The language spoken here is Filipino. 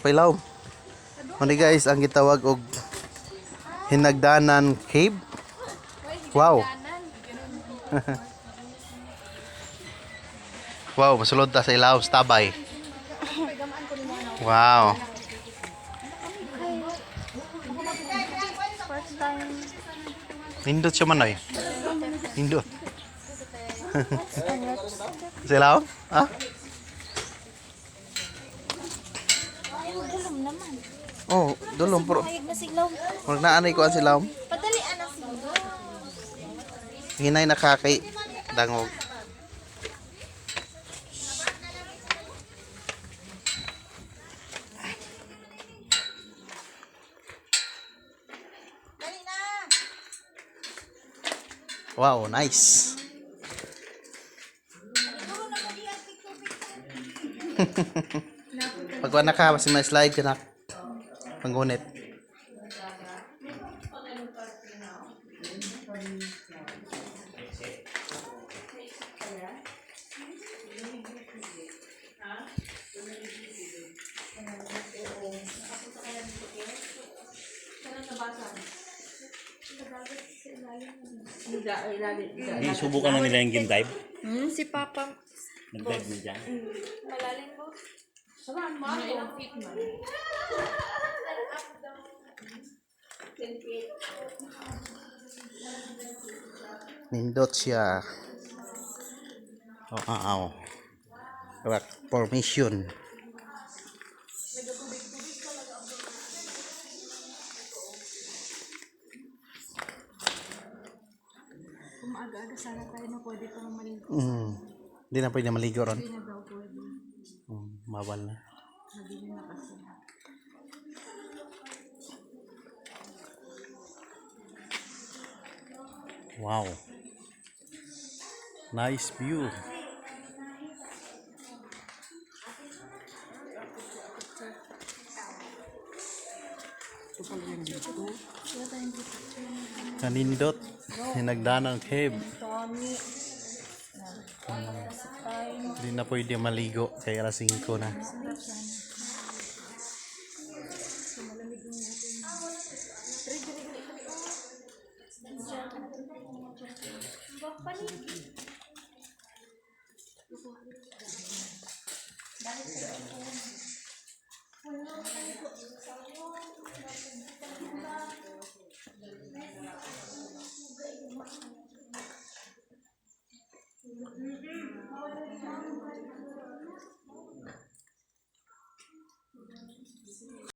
Pailaw. Ano guys, ang gitawag og Hinagdanan Cave. Wow. Wow, masulod ta sa ilaw sa tabay. Wow. First time. Nindot siya man ay. Nindot. Sa ilaw? Ha? Dulom naman. Oh, dulong pro. Hayag na siglaw. Wag na anay ko ang silaw. Padalian na siglaw. Hinay nakakay dangog. Wow, nice. Pagwa na ka, basta may slide ka na. Panggunit. Di subukan na nila yung game dive. Si Papa. Nag-dive na dyan. Malalim mo. Saan mo? Ilang feet man. Nindot siya. Wow. Rock formation. Kung maaga-aga sana tayo na pwede pa maligo. Hindi na pwede maligo ron. Hindi na daw pwede. Mabal na. Madilim na kasi. Wow. Nice view. Kanindot. Hinagdanan Cave. Hindi na pwede maligo. Kaya alas 5 na.